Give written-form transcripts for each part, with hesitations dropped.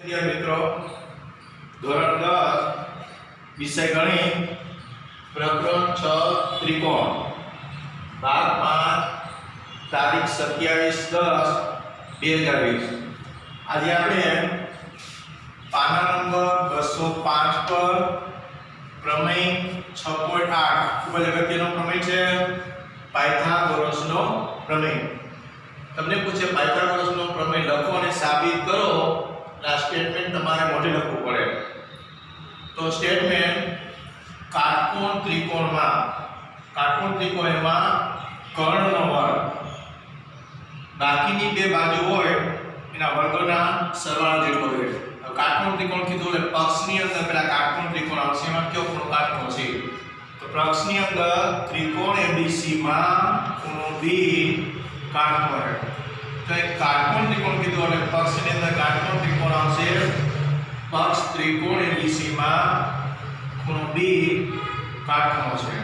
મિત્રો ધોરણ 10 વિષય ગણિત પ્રકરણ 6 ત્રિકોણ ભાગ 5 તારીખ 27/10/2020 આજે આપણે પાના નંબર 205 પર પ્રમેય 6.8 ખૂબ જ અગત્યનો પ્રમેય છે પાયથાગોરસનો પ્રમેય। તમને પૂછે પાયથાગોરસનો પ્રમેય લખો અને સાબિત કરો। આ સ્ટેટમેન્ટ તમારે મોઢે લખવું પડે। તો સ્ટેટમેન્ટ કાટકોણ ત્રિકોણમાં કર્ણનો વર્ગ બાકીની બે બાજુ હોય એના વર્ગોના સરવાળા જેટલો હોય। કાટકોણ ત્રિકોણ કીધું એટલે પક્ષની અંદર પેલા કાટકોણ ત્રિકોણ આવશે। એમાં કયો ખૂણો કાટકોણ છે? તો પક્ષની અંદર ત્રિકોણ ABC માં ખૂણો B કાટકોણ છે। तो एक काटकोण त्रिकोण की दो पक्ष ने अंदर काटकोण त्रिकोण आवशे। पक्ष त्रिकोण ABC માં ખૂણો B કાટકોણ છે।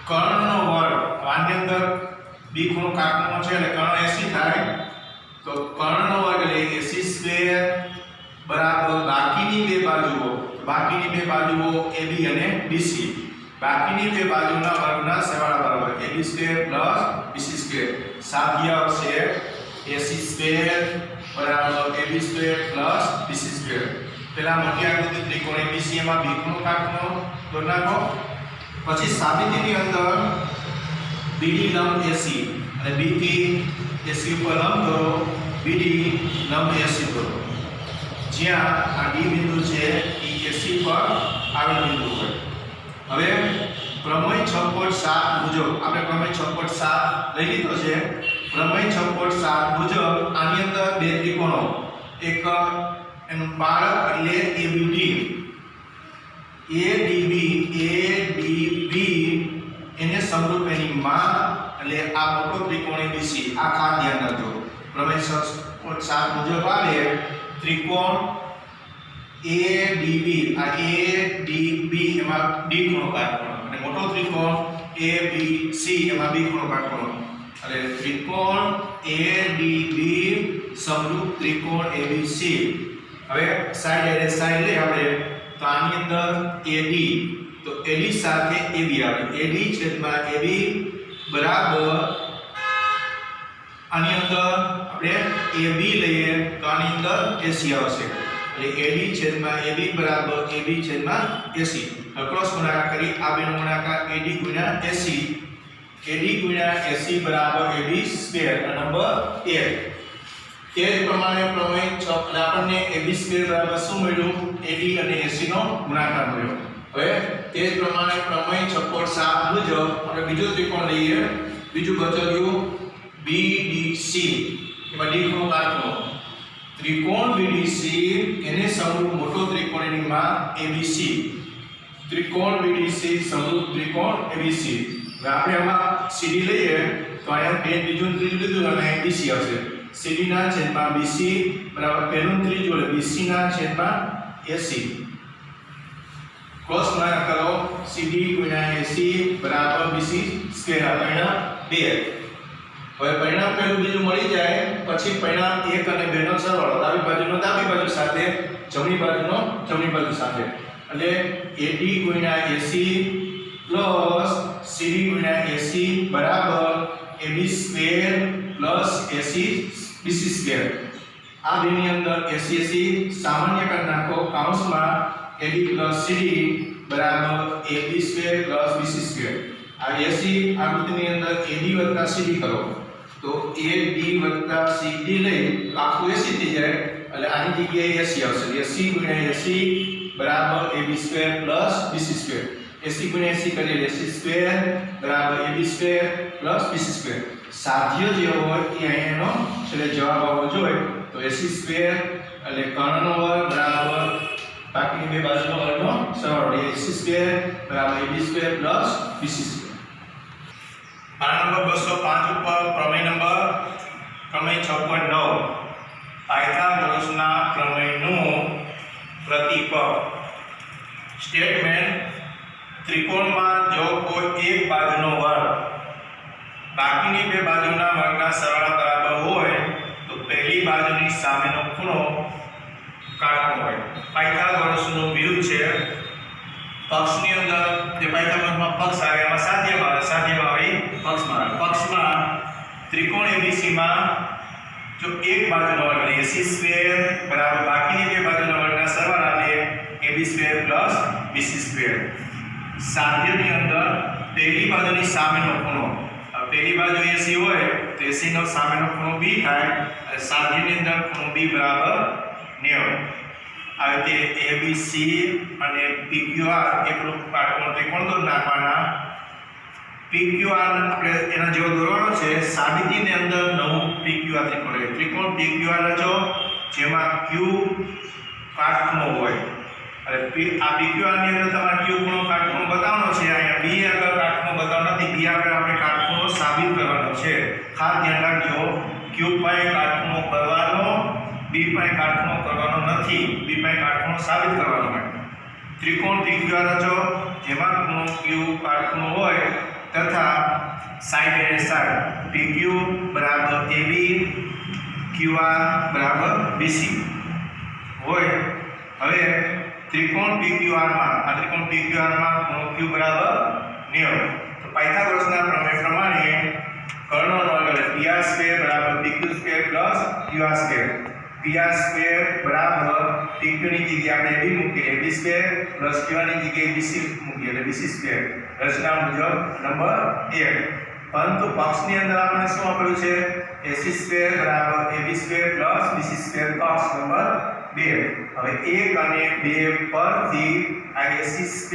કર્ણનો વર્ગ આની અંદર B ખૂણો કાટકોણ છે એટલે કર્ણ 80 થાય। તો કર્ણનો વર્ગ એટલે AC² બરાબર બાકીની બે બાજુઓ AB અને BC બાકીની બે બાજુના વર્ગના સરવાળા બરાબર AB² BC²। સાધ્ય આવશે AC² બરાબર AB² BC²। પેલા મોટી આકૃતિ ત્રિકોણ ABC માં B ખૂણો કાટકોણ દોરી નાખો। પછી સાબિતીની અંદર BD લંબ AC અને B થી AC ઉપર લંબ દોરો, BD લંબ AC દોરો। જ્યાં આ D બિંદુ છે એ AC પર આવેલ બિંદુ હોય। હવે પ્રમેય 6.7 મુજબ આપણે પ્રમેય 6.7 લઈ લીધો છે। પ્રમેય 6.7 મુજબ આની અંદર બે ત્રિકોણો એક એનું બાળક એટલે ADB એને સમરૂપ એની માં એટલે આ મોટો ત્રિકોણ ABC આ ખાસ ધ્યાન રાખજો। પ્રમેય 6.7 મુજબ આવે ત્રિકોણ ADB આ ADB એમાં D ખૂણો કાટકોણ અને મોટો ત્રિકોણ ABC એમાં B ખૂણો કાટકોણ એટલે ત્રિકોણ ADB સમરૂપ ત્રિકોણ ABC। હવે સાઈડ લઈ આપણે તો આની અંદર AD તો AD સાથે AB આવે AD છેદમાં AB બરાબર આની અંદર આપણે AB લઈએ તો આની અંદર AC આવશે એટલે AD છેદમાં AB બરાબર AB છેદમાં AC। ક્રોસ ગુણાકાર કરી આ બેનો ગુણાકાર AD ગુણ્યા AC AD ગુણ્યા AC બરાબર AB² નંબર 1। તે જ પ્રમાણે પ્રમેય 6 એટલે આપણને AB² બરાબર શું મળ્યું? AD અને AC નો ગુણાકાર મળ્યો। હવે તે જ પ્રમાણે પ્રમેય 6.7 મુજબ આપણે બીજો ત્રિકોણ લઈએ। બીજું બચ્યું BDC એમાં D ખૂણો કાટકોણ ત્રિકોણ BDC એને સમરૂપ મોટો ત્રિકોણ એની માં ABC ત્રિકોણ BDC સમરૂપ ત્રિકોણ ABC। હવે આપણે આમાં CD લઈએ તો અહીંયા બે બીજું ત્રીજું લીધું અને BC આવશે। CD ના છેદમાં BC બરાબર પહેલું ત્રીજું એટલે BC ના છેદમાં AC। ક્રોસ ગુણાકાર કરો CD ગુણ્યા AC બરાબર BC² પરિણામ 2। હવે પરિણામ પહેલું બીજું મળી જાય પછી પરિણામ 1 અને 2 નો સરવાળો ડાબી બાજુનો ડાબી બાજુ સાથે જમણી બાજુનો જમણી બાજુ સાથે એટલે AD ગુણ્યા AC પ્લસ CD ગુણ્યા AC બરાબર AB² પ્લસ AC BC²। આ બેની અંદર AC સામાન્ય કરી નાખો કૌંસમાં AD પ્લસ CD બરાબર AB² પ્લસ BC²। આ AC આકૃતિની અંદર AD વત્તા CD કરો તો AD વત્તા CD લઈ આખું AC થઈ જાય એટલે આની જગ્યાએ AC આવશે। AC ગુણ્યા AC બરાબર AB² પ્લસ BC²। AC ગુણ્યા AC કરીએ AC² બરાબર AB² પ્લસ BC²। સાધ્ય જે હોય એ અહીંનો છેલ્લે જવાબ આવવો જોઈએ તો AC² એટલે કર્ણનો વર્ગ બરાબર બાકીની બે બાજુનો વર્ગનો સરવાળો AC² બરાબર AB² પ્લસ BC²। પાના નંબર 205 ઉપર પ્રમેય 6.9 પાયથાગોરસના પ્રમેયનું પ્રતીક। સ્ટેટમેન્ટ ત્રિકોણમાં જો કોઈ એક બાજુનો વર્ગ બાકીની બે બાજુના વર્ગના સરવાળા બરાબર હોય તો પહેલી બાજુની સામેનો ખૂણો કાટખૂણો હોય. પાયથાગોરસનું વિરુદ્ધ છે. પક્ષની અંદર જે પાયથાગોરસમાં પક્ષ આવે એમાં સાધ્યમાં આવે, સાધ્યમાં આવે પક્ષમાં આવે. પક્ષમાં ત્રિકોણ ABC માં જો એક બાજુનો વર્ગ એટલે AC² બરાબર બાકીની બે બાજુના વર્ગના સરવાળા લે AB² + BC². સાધ્યની અંદર પહેલી બાજુની સામેનો ખૂણો, પહેલી બાજુ AC હોય તો AC નો સામેનો ખૂણો B થાય અને સાધ્યની અંદર ખૂણો B બરાબર 90. આ રીતે ABC અને PQR એકરૂપ કાટકોણ ત્રિકોણ દોરી નાખવાના. PQR આપણે એના જેવો દોરવાનો છે. સાબિતીની અંદર નવું PQR ત્રિકોણ છે. ત્રિકોણ PQR રચો જેમાં Q કાટખૂણો હોય અને આ PQR ની અંદર તમારે Q ખૂણો કાટખૂણો બતાવવાનો છે. અહીંયા B આગળ કાટખૂણો બતાવવાનો નથી. B આગળ આપણે કાટખૂણો સાબિત કરવાનો છે. ખાસ ધ્યાન રાખજો, Q પાસે કાટખૂણો કરવાનો, B પાસે કાટખૂણો કરવાનો નથી. B પાસે કાટખૂણો સાબિત કરવાનો હોય. ત્રિકોણ PQR રચો જેમાં ખૂણો Q કાટખૂણો હોય તથા સાઈડ અને સાઈડ PQ બરાબર AB, QR બરાબર BC હોય. હવે ત્રિકોણ PQR માં આ ત્રિકોણ PQR માં ખૂણો Q બરાબર 90. તો પાયથાગોરસના પ્રમેય પ્રમાણે કર્ણનો વર્ગ એટલે PR² બરાબર PQ² + QR². PR² બરાબર PQ ની જગ્યાએ આપણે AB મૂકીએ AB² + QR ની જગ્યાએ BC મૂકીએ એટલે BC². રચના મુજબ નંબર 1. પરંતુ પક્ષની અંદર આપણે શું આપેલું છે? AC² બરાબર AB² + BC² પક્ષ નંબર 2. હવે 1 અને 2 પરથી આ AC²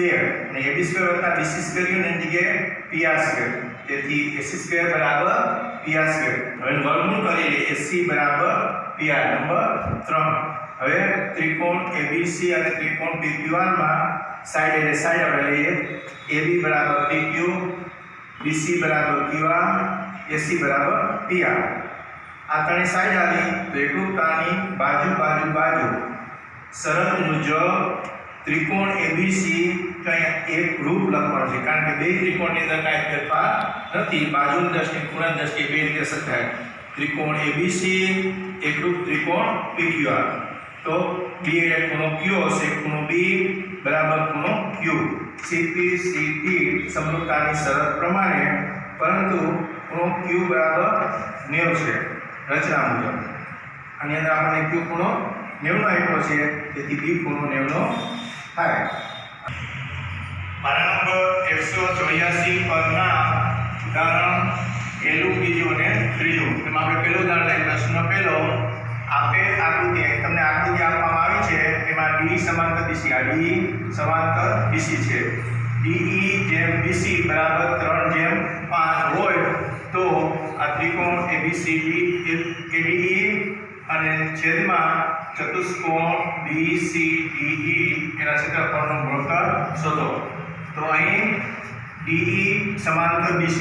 અને AB² વત્તા BC² ની જગ્યાએ PR². તેથી AC² બરાબર PR². હવે વર્ગમૂળ કરીએ AC બરાબર PR નંબર 3. હવે ત્રિકોણ ABC અને ત્રિકોણ PQR માં સાઈડ એટલે સાઈડ આપણે લઈએ. AB બરાબર PQ, BC બરાબર QR, AC બરાબર PR. આ ત્રણેય સાઈડ આવી તો એકરૂપતાની બાજુ બાજુ બાજુ શરત મુજબ ત્રિકોણ ABC ત્યાં એક રૂપ લખવાનું છે. કારણ કે બે ત્રિકોણની અંદર કાંઈ ફેરફાર નથી. બાજુની દ્રષ્ટિએ ખૂણાની દ્રષ્ટિએ બે રીતે સરખાય. ત્રિકોણ ABC એકરૂપ ત્રિકોણ PQR. તો B એટલે ખૂણો Q હશે, ખૂણો B બરાબર ખૂણો Q. CP CT સમરૂપતાની શરત પ્રમાણે, પરંતુ ખૂણો Q બરાબર 90 છે રચના મુજબ. આની અંદર આપણને Q ખૂણો 90 આપ્યો છે, તેથી B ખૂણો 90 થાય. પાના નંબર 184 પરના ઉદાહરણ પહેલું, બીજું અને ત્રીજું. એમાં આપણે પહેલું ઉદાહરણ લઈએ. પ્રશ્ન પહેલો, આપેલ આકૃતિ તમને આકૃતિ આપવામાં આવી છે. એમાં D સમાંતર BC, આ D સમાંતર BC છે. DE જેમ BC બરાબર 3:5 હોય તો આ ત્રિકોણ ABCD ADE અને છેદમાં ચતુષ્કોણ BCDE એના ક્ષેત્રફળનો ગુણોત્તર શોધો. તો અહીં DE સમાંતર BC,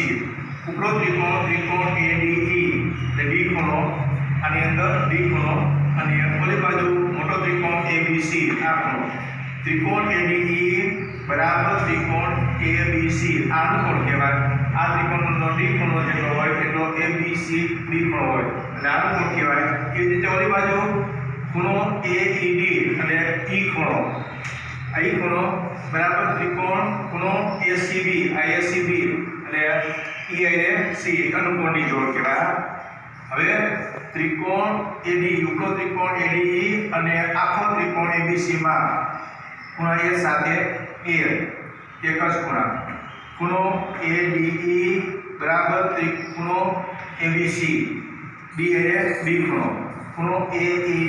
ઉપરો ત્રિકોણ ADE એટલે D ખૂણો, આની અંદર D ખૂણો, અને ઓલી બાજુ મોટો ત્રિકોણ ABC આ ખૂણો. ત્રિકોણ ADE બરાબર ત્રિકોણ ABC આનું કોણ કહેવાય? આ ત્રિકોણનો D ખૂણો જેટલો હોય એટલો ABC B ખૂણો હોય એટલે આનું કોણ કહેવાય? એ રીતે ઓલી બાજુ ખૂણો AED અને E ખૂણો, આ E ખૂણો બરાબર ત્રિકોણ ખૂણો ACB, આ ACB એટલે E અને C અનુકોણની જોડ કહેવાય. હવે ત્રિકોણ AD, ઉપલો ત્રિકોણ ADE અને આખો ત્રિકોણ ABC માં ખૂણા A સાથે A એક જ ખૂણા. ખૂણો ADE બરાબર ત્રિકોણ ABC, B એટલે B ખૂણો. ખૂણો AED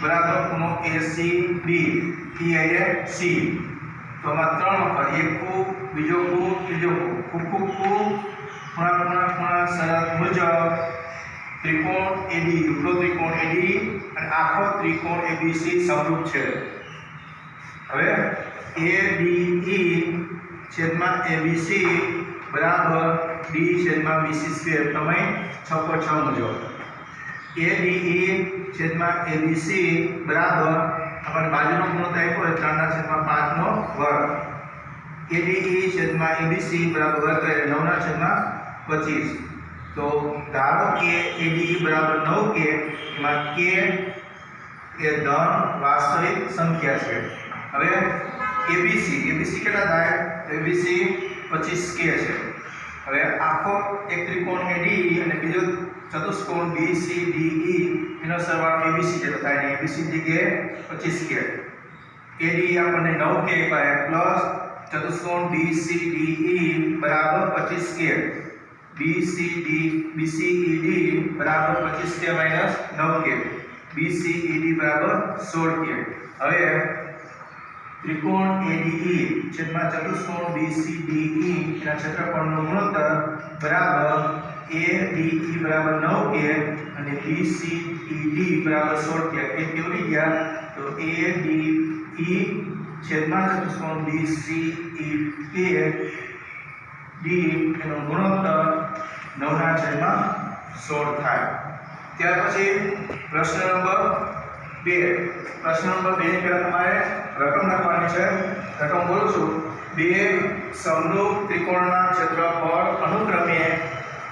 બરાબર ખૂણો ACB, E એટલે C. તો આમાં ત્રણ વખત, એક ખૂ, બીજો ખૂ, ત્રીજો ખૂ, ખૂ ખૂણા ખૂણા ખૂણા શરત મુજબ ત્રિકોણ AD, ઉપલો ત્રિકોણ AD અને આખો ત્રિકોણ ABC સમરૂપ છે. હવે ADE છેદમાં ABC બરાબર D છેદમાં BC². તમે 6/6 મુજબ ADE છેદમાં ABC બરાબર આપણે બાજુનો ગુણોત્તર આપ્યો 3/5 નો વર્ગ. ADE છેદમાં ABC બરાબર વર્ગ એટલે 9/25. તો ધારો કે ADE બરાબર 9 કે, એમાં K એ ધન વાસ્તવિક સંખ્યા છે। હવે એબીસી કેટલા થાય? એબીસી 25k છે। હવે આખો એક ત્રિકોણ એડી અને બીજો ચતુષ્કોણ BCDE એનો સરવાળો એબીસી જેટલો થાય ને એબીસી જગ્યાએ 25k, એડી આપણને 9k પાય પ્લસ ચતુષ્કોણ BCDE બરાબર 25k, BCED બરાબર 25k માઈનસ 9k, BCED બરાબર 16k। હવે ત્રિકોણ ADE છેદમાં ચતુષ્કોણ BCDE એના ક્ષેત્રફળનો ગુણોત્તર બરાબર ADE બરાબર 9k અને BCED બરાબર 16k। એ કેવી ગયા તો ADE છેદમાં ચતુષ્કોણ BCED એનો ગુણોત્તર 9/16 થાય। ત્યાર પછી પ્રશ્ન નંબર 2 ની પહેલા તમારે રકમ લખવાની છે। રકમ બોલું છું। બે સમરૂપ ત્રિકોણના ક્ષેત્રફળ અનુક્રમે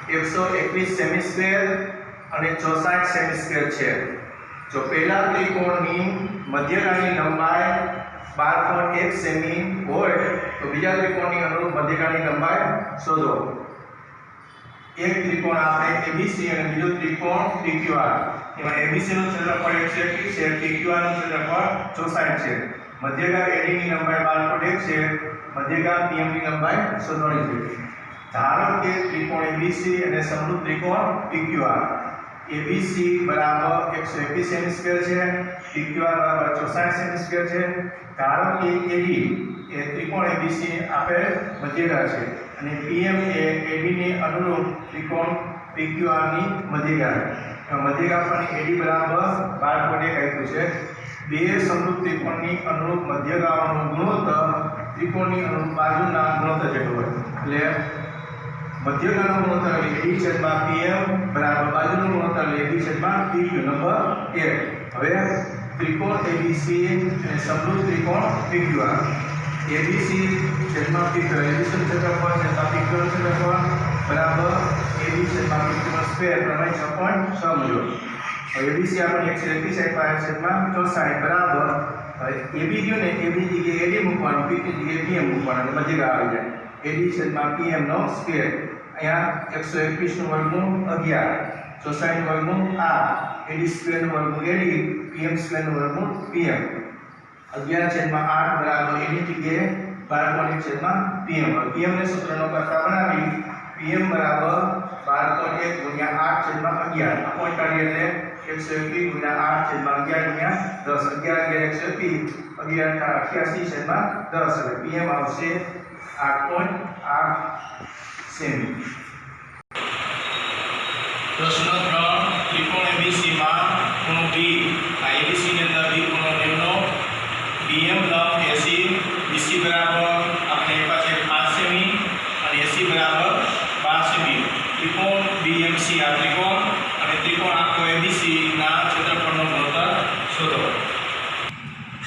121 સેમી સ્ક્વેર અને 64 સેમી સ્ક્વેર છે। જો પહેલા ત્રિકોણની મધ્યગાની લંબાઈ 12.1 સેમી હોય તો બીજા ત્રિકોણની અનુરૂપ મધ્યગાની લંબાઈ શોધો। એક ત્રિકોણ આપણે ABC અને બીજો ત્રિકોણ PQR, એમાં ABC નું ક્ષેત્રફળ 121 છે, PQR નું ક્ષેત્રફળ 64 છે। મધ્યગા AD ની લંબાઈ 12.1 છે, મધ્યગા PM ની લંબાઈ શોધવાની છે। ધારો કે ત્રિકોણ ABC અને સમરૂપ ત્રિકોણ PQR, ABC બરાબર 121 સેમી સ્ક્વેર છે, PQR બરાબર 64 સેમી સ્ક્વેર છે। ધારો કે AD એ ત્રિકોણ ABC આપેલ મધ્યગા છે અને PM એ AD ની અનુરૂપ ત્રિકોણ PQR ની મધ્યગા છે। મધ્યગા પણ AD બરાબર 12.1 આપ્યું છે। બે સમરૂપ ત્રિકોણની અનુરૂપ મધ્યગાઓનો ગુણોત્તર ત્રિકોણની અનુરૂપ બાજુના ગુણોત્તર જેટલો હોય। એટલે મધ્યગાનો ગુણોત્તર એટલે AD છેદમાં PM બરાબર બાજુનો ગુણોત્તર એટલે AD છેદમાં PQ નંબર 1। હવે ત્રિકોણ ABC અને સમરૂપ ત્રિકોણ PQR, ABC છેદમાં PQ, ABC નું ક્ષેત્રફળ છેદમાં PQ નું ક્ષેત્રફળ બરાબર AB છેદમાં PQ નો સ્ક્વેર પ્રમાણે 6.6 મળ્યો। ABC આપણે 121 આપ્યા છેદમાં 64 બરાબર AB ગયો ને AB જગ્યાએ AD મૂકવાનું, PQ જગ્યાએ PM મૂકવાનું એટલે મધ્યગા આવી જાય। AD છેદમાં PM નો સ્ક્વેર, અહીંયા 121 નું વર્ગમૂળ 11, 64 નું વર્ગમૂળ 8, AD સ્ક્વેર નું વર્ગમૂળ AD, PM સ્ક્વેર નું વર્ગમૂળ PM, 11/8 બરાબર AD જગ્યાએ 12.1 છેદમાં PM। PM ને સૂત્રનો કરતા બનાવી PM બરાબર 12.1 ગુણ્યા 8 છેદમાં 11, આ પોઈન્ટ કાઢીએ એટલે 121 ગુણ્યા 8 છેદમાં 11 ગુણ્યા 10, 11 121 છેદમાં 10 એટલે PM આવશે 8.8 સેમી। પ્રશ્ન 3 ત્રિકોણ ABC માં ખૂણો B, આ ABC ની અંદર B ખૂણો નિમ્નો BM લંબ AC, BC બરાબર આપણે એક પાસે 5 સેમી અને AC બરાબર 12 સેમી। ત્રિકોણ BMC આ ત્રિકોણ અને ત્રિકોણ આખો ABC ના ક્ષેત્રફળનો ગુણોત્તર શોધો।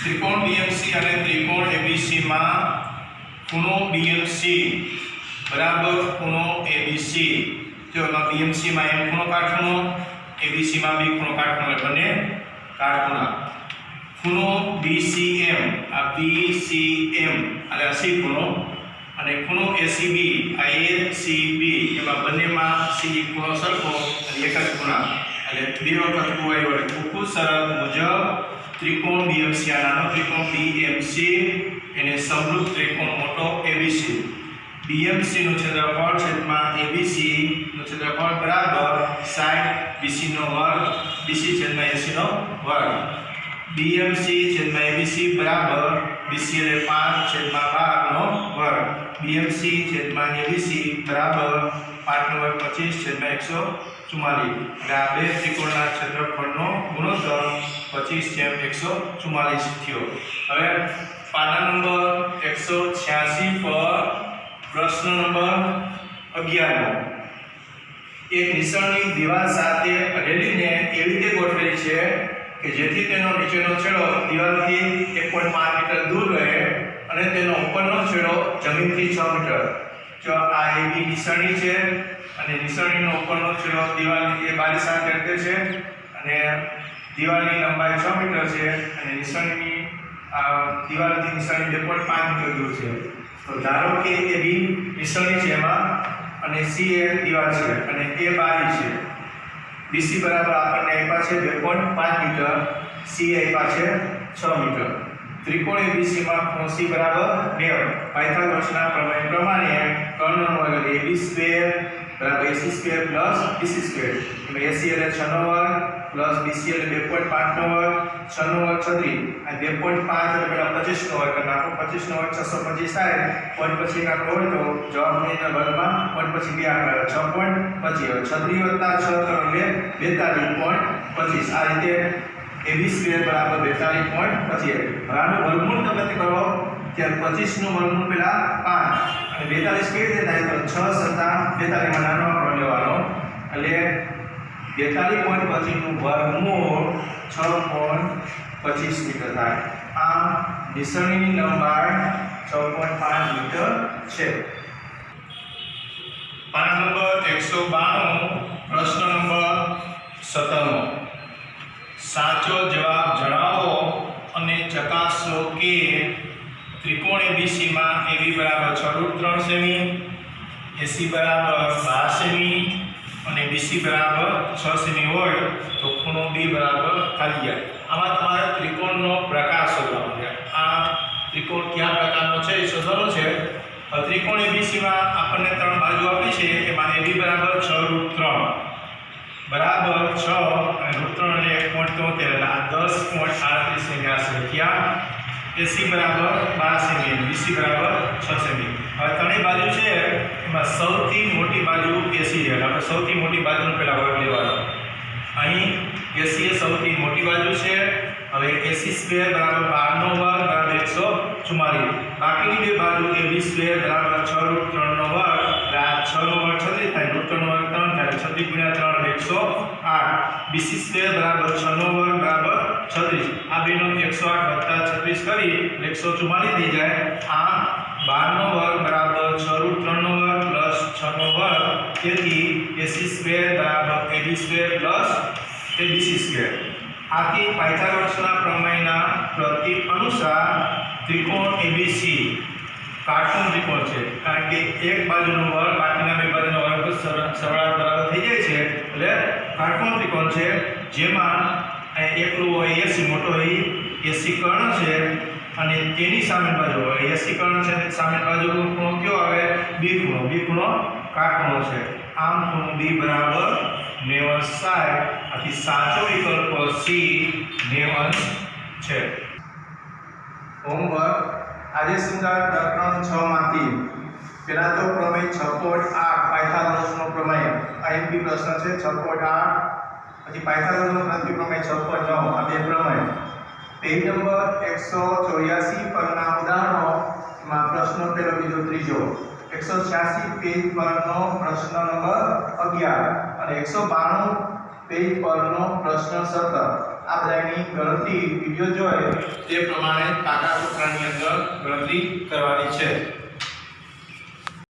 ત્રિકોણ BMC અને ત્રિકોણ ABC માં ખૂણો BMC બરાબર ખૂણો ABC, જો BMC માં M ખૂણો કાટખૂણો, ABC માં B ખૂણો કાટખૂણો, બંને કાટખૂણા। ખૂણો BCM, આ BCM એટલે 80 ખૂણો અને ખૂણો ACB, આ ACB, એમાં બંનેમાં C ખૂણો સરખો અને એક જ ખૂણા એટલે બે વખત કોઈ વડે ખૂબ સરળ મુજબ ત્રિકોણ BMC આ નાનો ત્રિકોણ BMC એને સમરૂપ ત્રિકોણ મોટો ABC, BMC નું ક્ષેત્રફળ છેદમાં ABC નું ક્ષેત્રફળ બરાબર 60 BC નો વર્ગ BC છેદમાં AC નો વર્ગ। BMC છેદમાં ABC બરાબર BC એટલે 5 છેદમાં 12 નો વર્ગ, BMC છેદમાં ABC બરાબર 5 નો વર્ગ 25 છેદમાં 144। એટલે આ બે ત્રિકોણના ક્ષેત્રફળનો ગુણોત્તર 25/144 થયો। હવે પાના નંબર 186 પર પ્રશ્ન નંબર 11 એક નિસરણી દિવાલ સાથે અડેલીને એવી રીતે ગોઠવેલી છે કે જેથી તેનો નીચેનો છેડો દિવાલથી 1.5 મીટર દૂર રહે અને તેનો ઉપરનો છેડો જમીનથી 6 મીટર। જો આ AB નિસરણી છે અને નિસરણીનો ઉપરનો છેડો દિવાલની એ બારી સાથે અડકે છે અને દિવાલની લંબાઈ 6 મીટર છે અને નિશાનીની દિવાલથી નિશાની 2.5 મીટર દૂર છે. તો ધારો કે એ બી નિશાની છે એમાં અને સી એ દિવાલ છે અને એ બારી છે. બીસી બરાબર આપણને આપ્યા છે 2.5 મીટર, સી આપ્યા છે 6 મીટર. ત્રિકોણ એબીસી માં ખૂણો સી બરાબર 90. પાયથાગોરસના પ્રમેય પ્રમાણે કર્ણનો વર્ગ એટલે AB સ્ક્વેર બરાબર AC square plus BC square. એટલે AC એટલે 6 નો વર્ગ પ્લસ BC એટલે 2.5 નો વર્ગ, 6 નો વર્ગ 36 અને 2.5 એટલે પેલા 25 નો વર્ગ કરી નાખો. 25 નો વર્ગ 625 થાય. પોઈન્ટ પછી કાઢો હોય તો જવાબની વર્ગમાં પોઈન્ટ પછી બે આંકડા 6.25. 36 વત્તા 6 એટલે 42.25. આ રીતે AB સ્ક્વેર બરાબર 42.25. હવે આનું વર્ગમૂળ તમે કરો ત્યારે 25 નું વર્ગમૂળ પેલા 5 અને 42 કેવી રીતે થાય તો 6 સત્તા 42 માં નાનો આંકડો લેવાનો એટલે 42.25 નું વર્ગમૂળ 6.25 મીટર થાય. આ નિશાનીની લંબાઈ 6.5 મીટર છે. પાના નંબર 192, પ્રશ્ન નંબર 97. સાચો જવાબ જણાવો અને ચકાસો કે ત્રિકોણ ABC માં AB બરાબર 6√3 સેમી, AC બરાબર 12 સેમી અને BC બરાબર 6 સેમી હોય તો ખૂણો B બરાબર ખાલી જાય. આમાં તમારે ત્રિકોણનો પ્રકાર શોધવાનો છે. આ ત્રિકોણ કયા પ્રકારનો છે એ શોધવાનો છે. ત્રિકોણ ABC માં આપણને ત્રણ બાજુ આપી છે. એમાં AB બરાબર 6√3 બરાબર 6 અને √3 એટલે 1.73 એટલે આ 10.38 સેમી આશરે થયા. AC બરાબર 12 સેમી અને BC બરાબર 6 સેમી. હવે ત્રણેય બાજુ છે એમાં સૌથી મોટી બાજુ AC છે. આપણે સૌથી મોટી બાજુનો પહેલા વર્ગ લેવાનો. અહીં AC એ સૌથી મોટી બાજુ છે. હવે AC સ્ક્વેર બરાબર 12 નો વર્ગ બરાબર 144. બાકીની બે બાજુ AB સ્ક્વેર બરાબર 6√3 નો વર્ગ એટલે આ 6 નો વર્ગ 36 થાય, √3 નો વર્ગ 3 થાય, 36 ગુણ્યા 3 108. BC સ્ક્વેર બરાબર 6 નો વર્ગ બરાબર 36. આ બેનો 108 વત્તા 36 કરી 144 થઈ જાય. આ 12 નો વર્ગ બરાબર 6√3 નો વર્ગ પ્લસ 6 નો વર્ગ. તેથી AC સ્ક્વેર બરાબર AB square plus ABC square. આથી પાયથાગોરસના પ્રમેયના પ્રતીક અનુસાર ત્રિકોણ ABC કાટખૂણ ત્રિકોણ છે. કારણ કે એક બાજુનો વર્ગ બાકીના બે બાજુનો વર્ગ સરવાળા બરાબર થઈ જાય છે એટલે કાટખૂણ ત્રિકોણ છે. જેમાં એકલું હોય AC મોટો હોય AC કર્ણ છે અને તેની સામેની બાજુ હોય AC કર્ણ છે. સામેની બાજુ ખૂણો કયો આવે? B ખૂણો. B ખૂણો કાટખૂણો છે. આમ ખૂણો B બરાબર 90 થાય. આથી સાચો વિકલ્પ C 90 છે. હોમવર્ક આજે સુંદર પ્રકરણ 6 માંથી પહેલા તો પ્રમેય 6.8 પાયથાગોરસનો પ્રમેય. આ એક બી પ્રશ્ન છે 6.8. પછી પાયથાગોરસનો પ્રમેય 6.9. આ બે પ્રમેય. પેજ નંબર 184 પરના ઉદાહરણોમાં પ્રશ્ન પહેલો, બીજો, ત્રીજો. 186 પેજ પરનો પ્રશ્ન નંબર 11 અને 192 પેજ પરનો પ્રશ્ન 17. આ બધાની ગણતરી વિડિયો જોઈ તે પ્રમાણે કાકા સૂત્રની અંદર ગણતરી કરવાની છે.